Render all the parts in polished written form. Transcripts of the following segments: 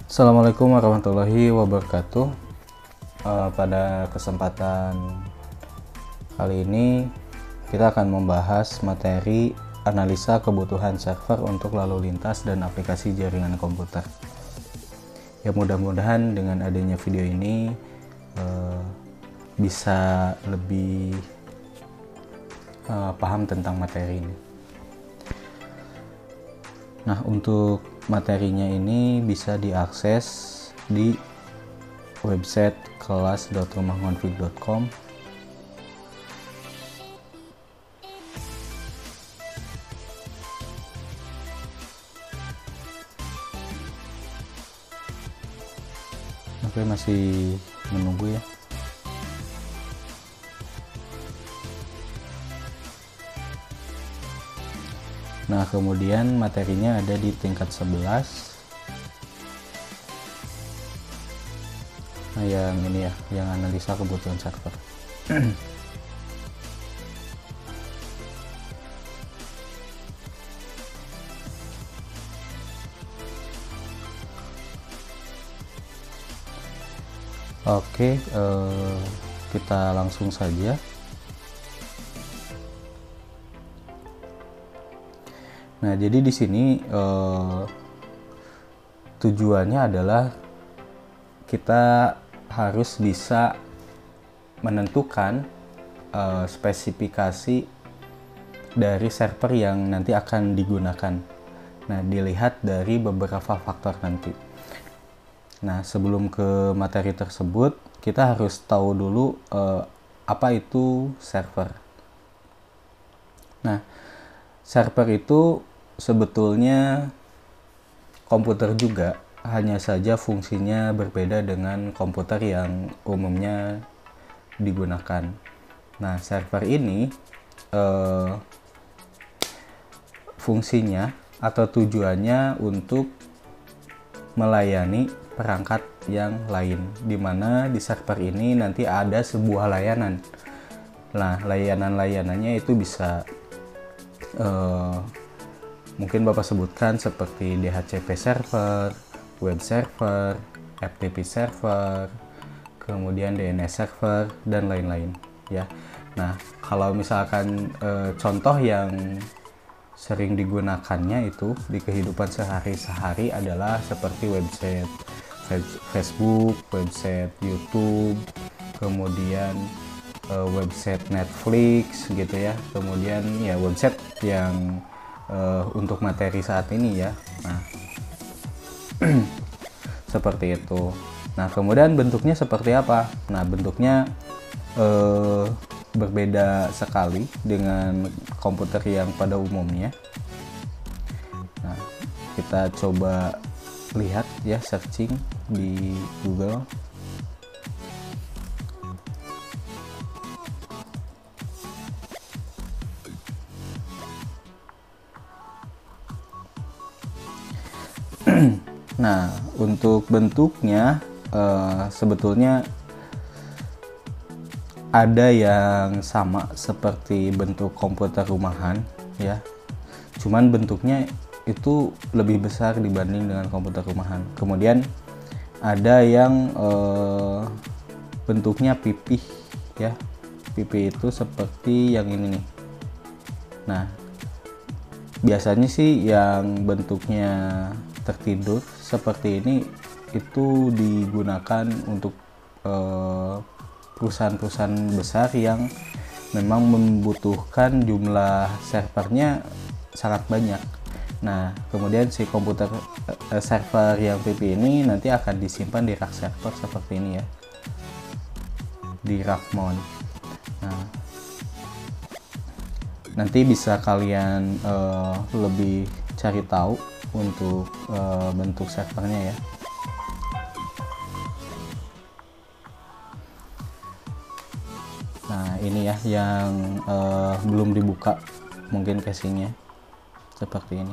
Assalamualaikum warahmatullahi wabarakatuh. Pada kesempatan kali ini kita akan membahas materi analisa kebutuhan server untuk lalu lintas dan aplikasi jaringan komputer. Ya, mudah-mudahan dengan adanya video ini bisa lebih paham tentang materi ini. Nah, untuk materinya ini bisa diakses di website kelas.rumahkonfig.com. Oke, masih menunggu ya. Nah, kemudian materinya ada di tingkat 11. Nah, yang ini ya, yang analisa kebutuhan server. Oke, kita langsung saja. Nah, jadi di sini tujuannya adalah kita harus bisa menentukan spesifikasi dari server yang nanti akan digunakan. Nah, dilihat dari beberapa faktor nanti. Nah, sebelum ke materi tersebut, kita harus tahu dulu apa itu server. Nah, server itu sebetulnya komputer juga, hanya saja fungsinya berbeda dengan komputer yang umumnya digunakan. Nah, server ini fungsinya atau tujuannya untuk melayani perangkat yang lain, di mana di server ini nanti ada sebuah layanan. Nah, layanan-layanannya itu bisa mungkin Bapak sebutkan seperti DHCP server, web server, FTP server, kemudian DNS server, dan lain-lain ya. Nah, kalau misalkan contoh yang sering digunakannya itu di kehidupan sehari-hari adalah seperti website Facebook, website YouTube, kemudian website Netflix gitu ya, kemudian ya website yang untuk materi saat ini ya. Nah, seperti itu. Nah, kemudian bentuknya seperti apa? Nah, bentuknya berbeda sekali dengan komputer yang pada umumnya. Nah, kita coba lihat ya, searching di Google. Nah, untuk bentuknya sebetulnya ada yang sama seperti bentuk komputer rumahan ya. Cuman bentuknya itu lebih besar dibanding dengan komputer rumahan. Kemudian ada yang bentuknya pipih ya. Pipih itu seperti yang ini nih. Nah, biasanya sih yang bentuknya tertidur seperti ini itu digunakan untuk perusahaan-perusahaan besar yang memang membutuhkan jumlah servernya sangat banyak. Nah, kemudian si komputer server yang PP ini nanti akan disimpan di rak server seperti ini ya, di rak mount. Nah, nanti bisa kalian lebih cari tahu untuk bentuk servernya ya. Nah, ini ya yang belum dibuka mungkin casingnya seperti ini.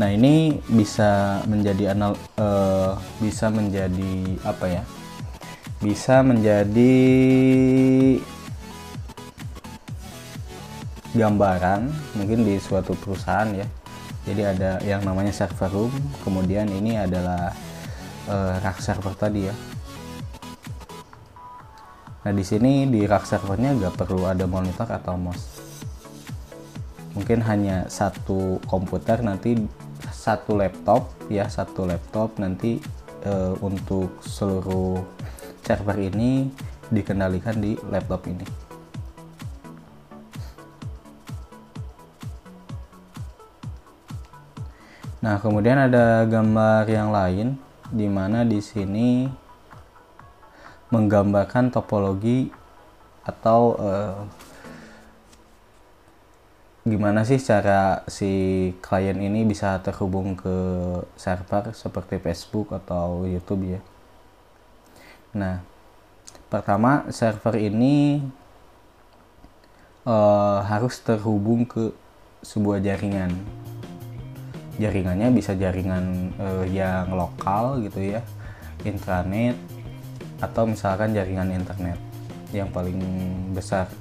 Nah, ini bisa menjadi apa ya? gambaran mungkin di suatu perusahaan ya. Jadi ada yang namanya server room, kemudian ini adalah rak server tadi ya. Nah di sini di rak servernya nggak perlu ada monitor atau mouse. Mungkin hanya satu komputer, nanti satu laptop ya, satu laptop nanti untuk seluruh server ini dikendalikan di laptop ini. Nah kemudian ada gambar yang lain di mana di sini menggambarkan topologi atau gimana sih cara si klien ini bisa terhubung ke server seperti Facebook atau YouTube ya. Nah, pertama server ini harus terhubung ke sebuah jaringan. Jaringannya bisa jaringan yang lokal gitu ya, intranet, atau misalkan jaringan internet yang paling besar.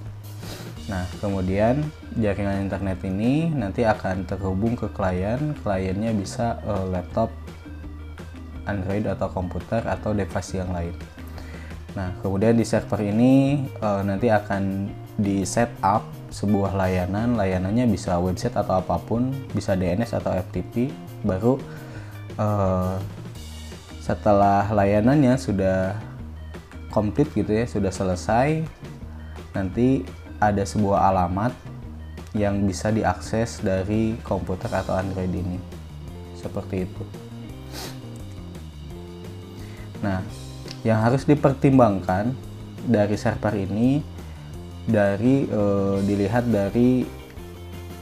Nah kemudian jaringan internet ini nanti akan terhubung ke kliennya bisa laptop, Android atau komputer atau device yang lain. Nah kemudian di server ini nanti akan di setup sebuah layanannya bisa website atau apapun, bisa DNS atau FTP. Baru setelah layanannya sudah komplit gitu ya, sudah selesai, nanti ada sebuah alamat yang bisa diakses dari komputer atau Android ini, seperti itu. Nah, yang harus dipertimbangkan dari server ini dilihat dari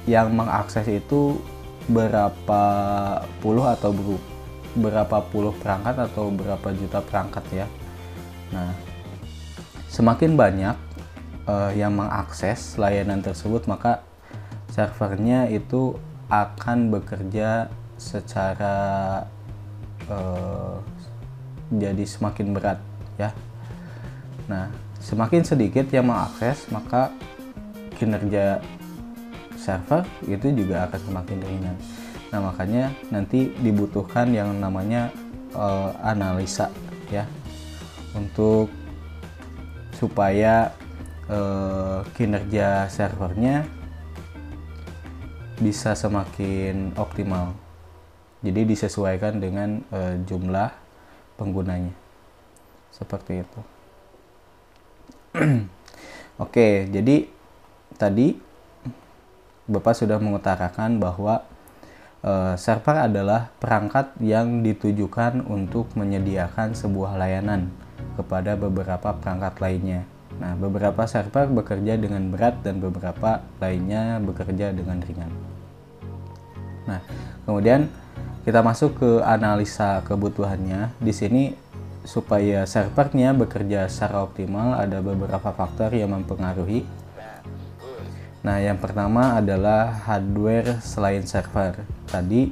yang mengakses itu berapa puluh perangkat atau berapa juta perangkat ya. Nah, semakin banyak yang mengakses layanan tersebut, maka servernya itu akan bekerja secara jadi semakin berat ya. Nah, semakin sedikit yang mengakses, maka kinerja server itu juga akan semakin ringan. Nah, makanya nanti dibutuhkan yang namanya analisa ya, untuk supaya kinerja servernya bisa semakin optimal. Jadi disesuaikan dengan jumlah penggunanya, seperti itu. Oke, jadi tadi Bapak sudah mengutarakan bahwa server adalah perangkat yang ditujukan untuk menyediakan sebuah layanan kepada beberapa perangkat lainnya. Nah, beberapa server bekerja dengan berat dan beberapa lainnya bekerja dengan ringan. Nah, kemudian kita masuk ke analisa kebutuhannya. Di sini supaya servernya bekerja secara optimal ada beberapa faktor yang mempengaruhi. Nah, yang pertama adalah hardware selain server. Tadi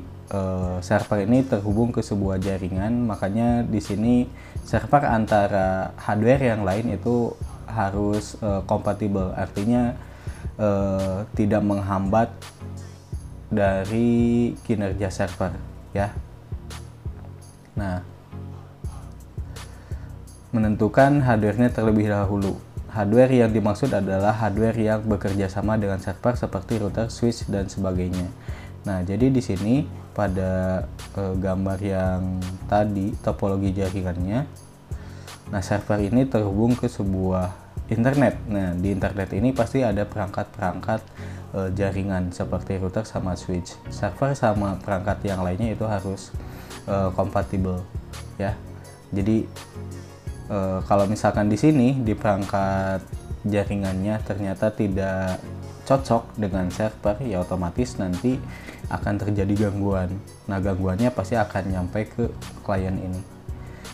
server ini terhubung ke sebuah jaringan, makanya di sini server antara hardware yang lain itu harus kompatibel, artinya tidak menghambat dari kinerja server ya. Nah, menentukan hardware-nya terlebih dahulu. Hardware yang dimaksud adalah hardware yang bekerja sama dengan server seperti router, switch, dan sebagainya. Nah, jadi di sini pada gambar yang tadi topologi jaringannya, nah server ini terhubung ke sebuah internet. Nah, di internet ini pasti ada perangkat-perangkat jaringan seperti router sama switch. Server sama perangkat yang lainnya itu harus kompatibel ya. Jadi kalau misalkan di sini di perangkat jaringannya ternyata tidak cocok dengan server, ya otomatis nanti akan terjadi gangguan. Nah, gangguannya pasti akan nyampe ke klien ini.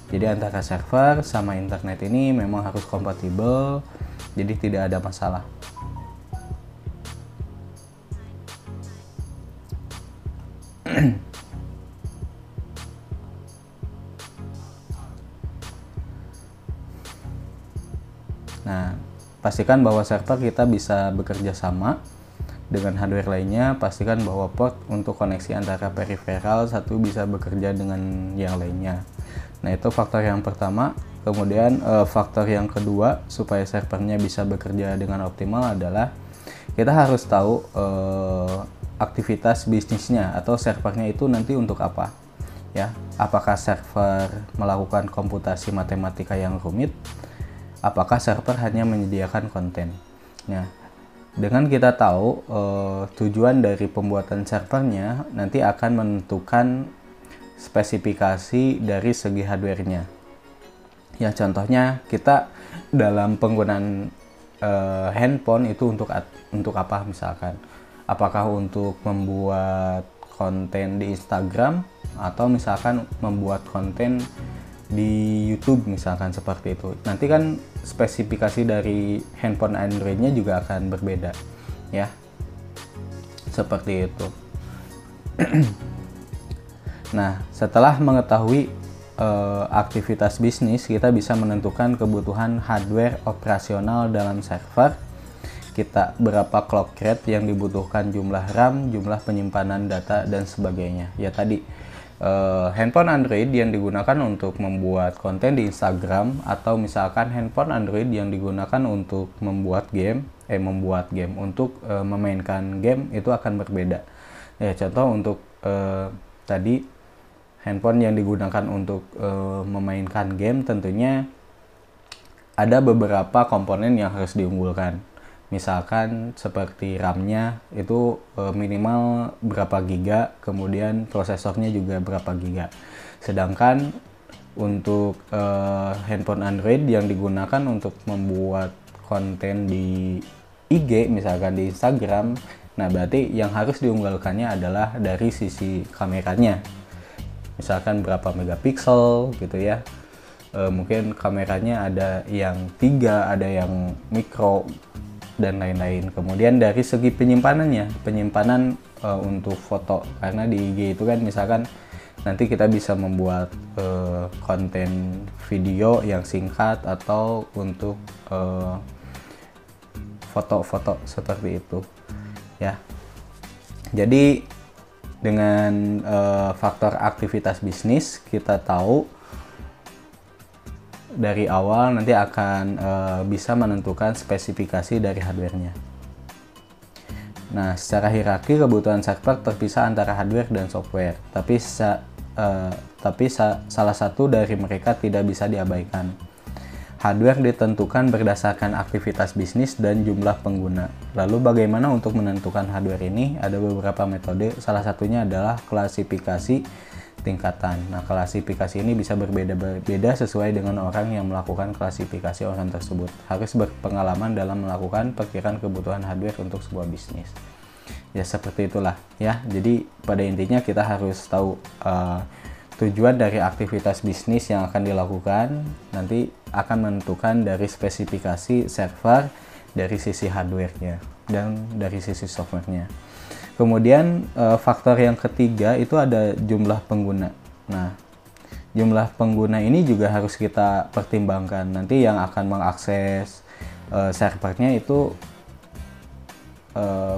Jadi antara server sama internet ini memang harus kompatibel, jadi tidak ada masalah. Nah, pastikan bahwa server kita bisa bekerja sama dengan hardware lainnya, pastikan bahwa port untuk koneksi antara peripheral satu bisa bekerja dengan yang lainnya. Nah, itu faktor yang pertama. Kemudian faktor yang kedua supaya servernya bisa bekerja dengan optimal adalah kita harus tahu aktivitas bisnisnya atau servernya itu nanti untuk apa. Ya, apakah server melakukan komputasi matematika yang rumit? Apakah server hanya menyediakan konten? Nah, dengan kita tahu tujuan dari pembuatan servernya, nanti akan menentukan spesifikasi dari segi hardware-nya. Ya, contohnya kita dalam penggunaan handphone itu untuk apa misalkan? Apakah untuk membuat konten di Instagram atau misalkan membuat konten di YouTube misalkan, seperti itu. Nanti kan spesifikasi dari handphone Android-nya juga akan berbeda, ya. Seperti itu. Nah, setelah mengetahui aktivitas bisnis, kita bisa menentukan kebutuhan hardware operasional dalam server. Kita berapa clock rate yang dibutuhkan, jumlah RAM, jumlah penyimpanan data, dan sebagainya. Ya tadi, handphone Android yang digunakan untuk membuat konten di Instagram atau misalkan handphone Android yang digunakan untuk membuat game, untuk memainkan game, itu akan berbeda. Ya, contoh untuk tadi handphone yang digunakan untuk memainkan game, tentunya ada beberapa komponen yang harus diunggulkan. Misalkan seperti RAM-nya itu minimal berapa giga, kemudian prosesornya juga berapa giga. Sedangkan untuk handphone Android yang digunakan untuk membuat konten di IG, misalkan di Instagram, nah berarti yang harus diunggulkannya adalah dari sisi kameranya. Misalkan berapa megapiksel gitu ya. Mungkin kameranya ada yang 3, ada yang mikro, dan lain-lain. Kemudian dari segi penyimpanan untuk foto, karena di IG itu kan misalkan nanti kita bisa membuat konten video yang singkat atau untuk foto-foto seperti itu, ya. Jadi dengan faktor aktivitas bisnis, kita tahu dari awal nanti akan bisa menentukan spesifikasi dari hardware-nya. Nah, secara hierarki kebutuhan server terpisah antara hardware dan software, tapi salah satu dari mereka tidak bisa diabaikan. Hardware ditentukan berdasarkan aktivitas bisnis dan jumlah pengguna. Lalu bagaimana untuk menentukan hardware ini? Ada beberapa metode, salah satunya adalah klasifikasi tingkatan. Nah, klasifikasi ini bisa berbeda-beda sesuai dengan orang yang melakukan klasifikasi orang tersebut. Harus berpengalaman dalam melakukan perkiraan kebutuhan hardware untuk sebuah bisnis. Ya, seperti itulah ya. Jadi pada intinya kita harus tahu tujuan dari aktivitas bisnis yang akan dilakukan, nanti akan menentukan dari spesifikasi server dari sisi hardware-nya dan dari sisi software-nya. Kemudian faktor yang ketiga itu ada jumlah pengguna. Nah, jumlah pengguna ini juga harus kita pertimbangkan. Nanti yang akan mengakses servernya itu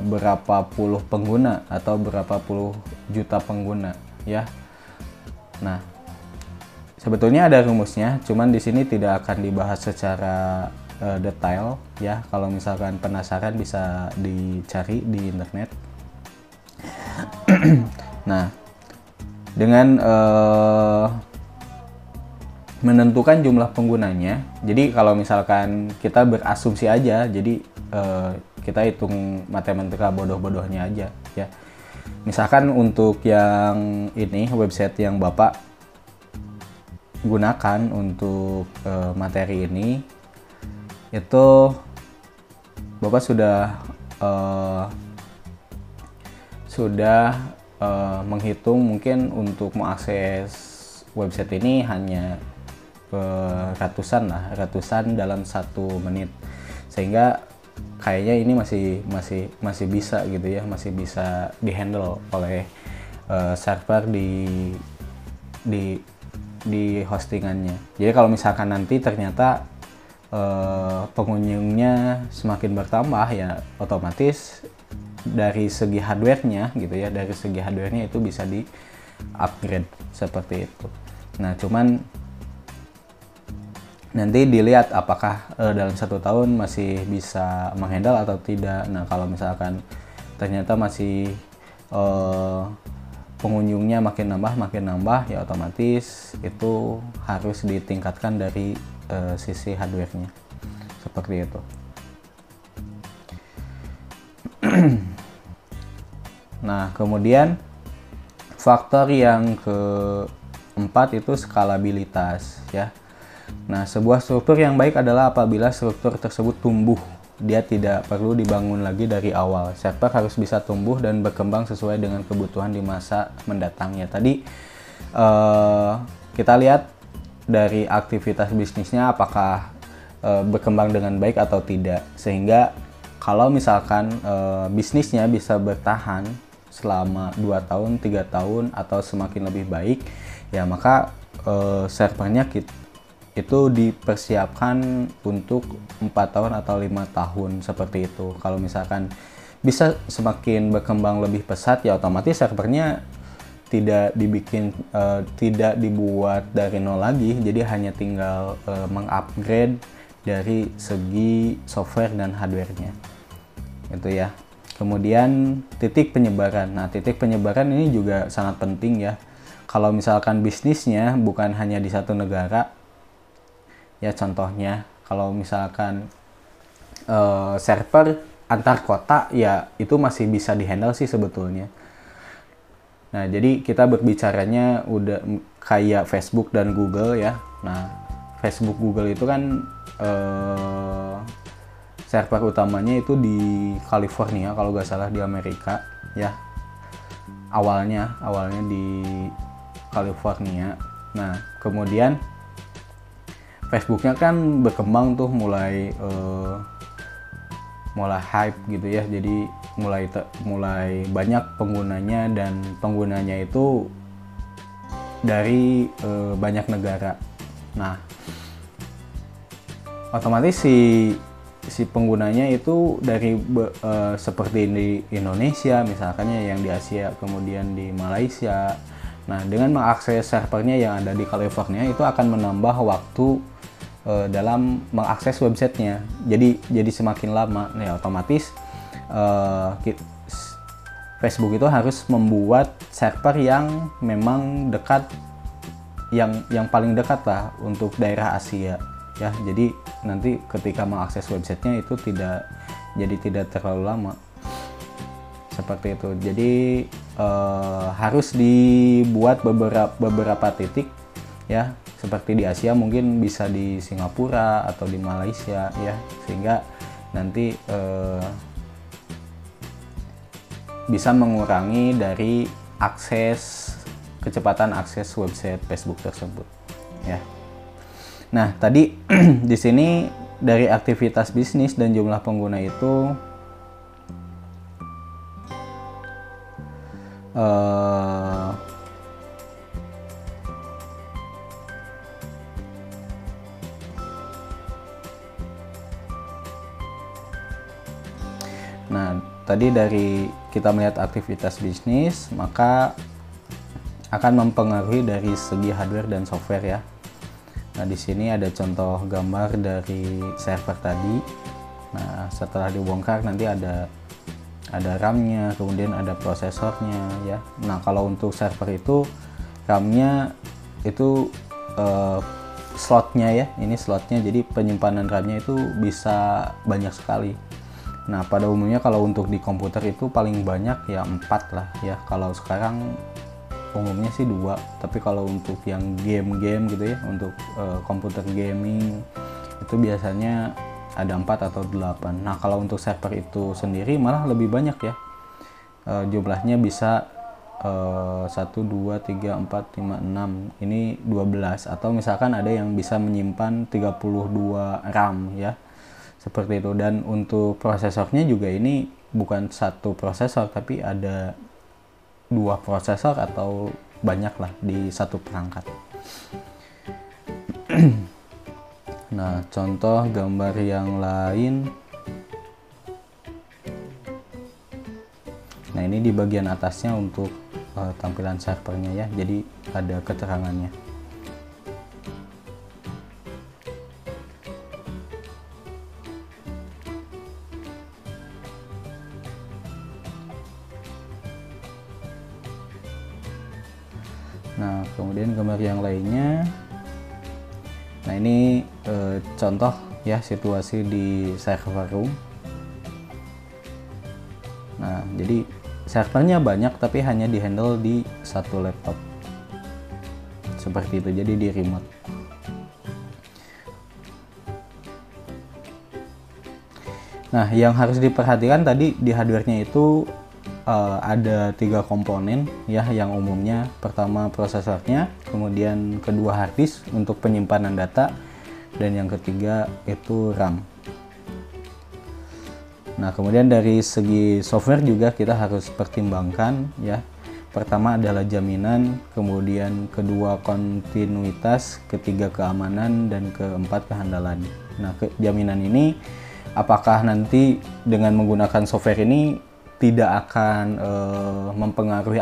berapa puluh pengguna atau berapa puluh juta pengguna, ya. Nah, sebetulnya ada rumusnya, cuman di sini tidak akan dibahas secara detail, ya. Kalau misalkan penasaran bisa dicari di internet. Nah, dengan menentukan jumlah penggunanya, jadi kalau misalkan kita berasumsi aja, jadi kita hitung matematika bodoh-bodohnya aja, ya. Misalkan untuk yang ini, website yang Bapak gunakan untuk materi ini, itu Bapak sudah menghitung mungkin untuk mengakses website ini hanya ratusan dalam 1 menit, sehingga kayaknya ini masih bisa gitu ya, masih bisa dihandle oleh server di hostingannya. Jadi kalau misalkan nanti ternyata pengunjungnya semakin bertambah, ya otomatis dari segi hardware-nya gitu ya, dari segi hardware-nya itu bisa di upgrade seperti itu. Nah, cuman nanti dilihat apakah dalam 1 tahun masih bisa menghandle atau tidak. Nah, kalau misalkan ternyata masih pengunjungnya makin nambah ya otomatis itu harus ditingkatkan dari sisi hardware-nya seperti itu. Nah, kemudian faktor yang keempat itu skalabilitas ya. Nah, sebuah struktur yang baik adalah apabila struktur tersebut tumbuh. Dia tidak perlu dibangun lagi dari awal. Server harus bisa tumbuh dan berkembang sesuai dengan kebutuhan di masa mendatang. Ya, tadi kita lihat dari aktivitas bisnisnya apakah berkembang dengan baik atau tidak. Sehingga kalau misalkan bisnisnya bisa bertahan selama 2 tahun, 3 tahun, atau semakin lebih baik, ya maka servernya itu dipersiapkan untuk 4 tahun atau 5 tahun seperti itu. Kalau misalkan bisa semakin berkembang lebih pesat, ya otomatis servernya tidak dibuat dari nol lagi, jadi hanya tinggal mengupgrade dari segi software dan hardware-nya. Itu ya. Kemudian titik penyebaran. Nah, titik penyebaran ini juga sangat penting ya. Kalau misalkan bisnisnya bukan hanya di satu negara, ya contohnya kalau misalkan server antar kota, ya itu masih bisa dihandle sih sebetulnya. Nah, jadi kita berbicaranya udah kayak Facebook dan Google ya. Nah, Facebook, Google itu kan server utamanya itu di California kalau nggak salah, di Amerika ya. Awalnya di California. Nah, kemudian Facebooknya kan berkembang tuh, mulai hype gitu ya. Jadi mulai banyak penggunanya, dan penggunanya itu dari banyak negara. Nah, otomatis si penggunanya itu dari seperti di Indonesia misalkannya, yang di Asia, kemudian di Malaysia. Nah, dengan mengakses servernya yang ada di California itu akan menambah waktu dalam mengakses websitenya. Jadi semakin lama, ya otomatis Facebook itu harus membuat server yang memang dekat, yang paling dekat lah untuk daerah Asia ya. Jadi nanti ketika mengakses websitenya itu tidak terlalu lama seperti itu. Jadi harus dibuat beberapa titik ya, seperti di Asia mungkin bisa di Singapura atau di Malaysia ya, sehingga nanti bisa mengurangi dari kecepatan akses website Facebook tersebut ya. Nah, tadi di sini dari aktivitas bisnis dan jumlah pengguna itu nah, tadi dari kita melihat aktivitas bisnis, maka akan mempengaruhi dari segi hardware dan software ya. Nah, di sini ada contoh gambar dari server tadi. Nah, setelah dibongkar nanti ada RAM-nya, kemudian ada prosesornya ya. Nah, kalau untuk server itu RAM-nya itu slotnya ya, ini slotnya, jadi penyimpanan RAM-nya itu bisa banyak sekali. Nah, pada umumnya kalau untuk di komputer itu paling banyak ya 4 lah ya. Kalau sekarang umumnya sih 2, tapi kalau untuk yang game-game gitu ya, untuk komputer gaming itu biasanya ada 4 atau 8. Nah, kalau untuk server itu sendiri malah lebih banyak ya. Jumlahnya bisa 1, 2, 3, 4, 5, 6. Ini 12, atau misalkan ada yang bisa menyimpan 32 RAM ya. Seperti itu. Dan untuk prosesornya juga ini bukan satu prosesor, tapi ada 2 prosesor atau banyak lah di satu perangkat. Nah, contoh gambar yang lain Nah, ini di bagian atasnya untuk tampilan servernya ya, jadi ada keterangannya. Nah, kemudian gambar yang lainnya. Nah, ini contoh ya situasi di server room. Nah, jadi servernya banyak tapi hanya dihandle di satu laptop. Seperti itu, jadi di remote. Nah, yang harus diperhatikan tadi di hardware-nya itu ada 3 komponen ya yang umumnya. Pertama prosesornya, kemudian kedua hard disk untuk penyimpanan data, dan yang ketiga itu RAM. Nah, kemudian dari segi software juga kita harus pertimbangkan ya. Pertama adalah jaminan, kemudian kedua kontinuitas, ketiga keamanan, dan keempat kehandalan. Nah, jaminan ini apakah nanti dengan menggunakan software ini tidak akan mempengaruhi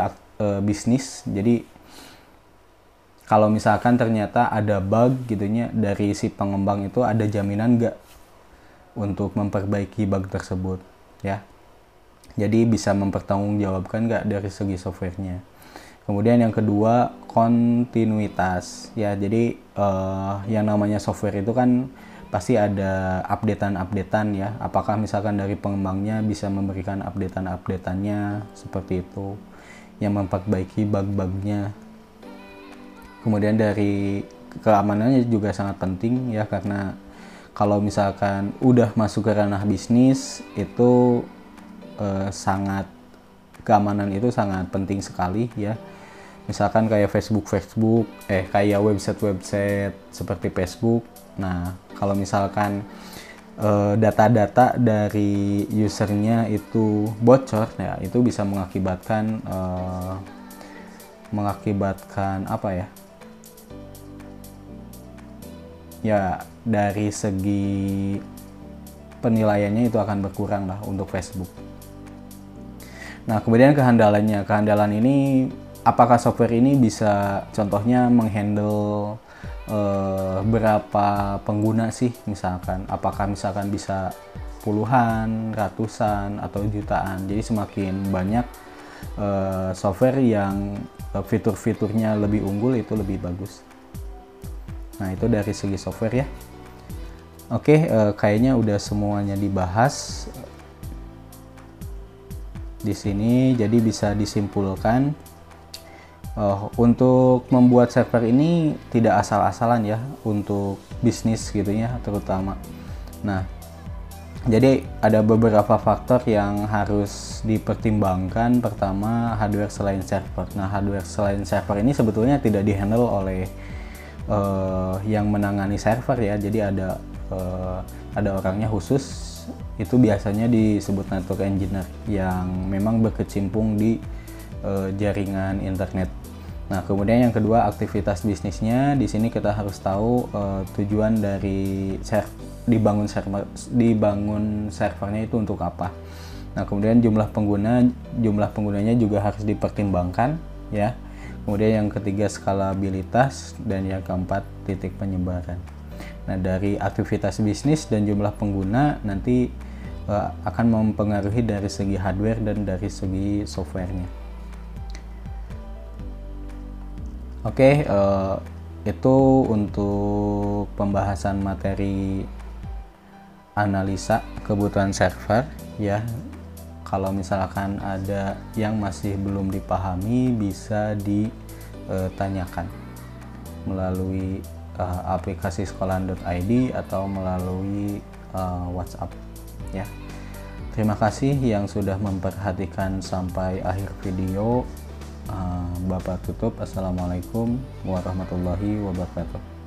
bisnis. Jadi kalau misalkan ternyata ada bug gitunya dari si pengembang, itu ada jaminan nggak untuk memperbaiki bug tersebut ya. Jadi bisa mempertanggungjawabkan nggak dari segi softwarenya. Kemudian yang kedua kontinuitas ya. Jadi yang namanya software itu kan pasti ada updatean ya. Apakah misalkan dari pengembangnya bisa memberikan updateannya seperti itu yang memperbaiki bug-bugnya. Kemudian dari keamanannya juga sangat penting ya, karena kalau misalkan udah masuk ke ranah bisnis itu keamanan itu sangat penting sekali ya. Misalkan kayak kayak website seperti Facebook. Nah, kalau misalkan data-data dari usernya itu bocor ya, itu bisa mengakibatkan apa ya? Ya, dari segi penilaiannya itu akan berkurang lah untuk Facebook. Nah, kemudian kehandalan ini apakah software ini bisa contohnya menghandle berapa pengguna sih, misalkan apakah misalkan bisa puluhan, ratusan, atau jutaan. Jadi semakin banyak software yang fitur-fiturnya lebih unggul itu lebih bagus. Nah, itu dari segi software ya. Oke, kayaknya udah semuanya dibahas di sini. Jadi bisa disimpulkan untuk membuat server ini tidak asal-asalan ya, untuk bisnis gitu ya terutama. Nah, jadi ada beberapa faktor yang harus dipertimbangkan. Pertama, hardware selain server. Nah, hardware selain server ini sebetulnya tidak dihandle oleh yang menangani server ya. Jadi ada orangnya khusus, itu biasanya disebut network engineer yang memang berkecimpung di jaringan internet. Nah, kemudian yang kedua aktivitas bisnisnya. Di sini kita harus tahu tujuan dari dibangun servernya itu untuk apa. Nah, kemudian jumlah penggunanya juga harus dipertimbangkan ya. Kemudian yang ketiga skalabilitas, dan yang keempat titik penyebaran. Nah, dari aktivitas bisnis dan jumlah pengguna nanti akan mempengaruhi dari segi hardware dan dari segi softwarenya. Oke, itu untuk pembahasan materi analisa kebutuhan server ya. Kalau misalkan ada yang masih belum dipahami, bisa ditanyakan melalui aplikasi sekolahan.id atau melalui WhatsApp ya. Terima kasih yang sudah memperhatikan sampai akhir video. Bapak tutup. Assalamualaikum warahmatullahi wabarakatuh.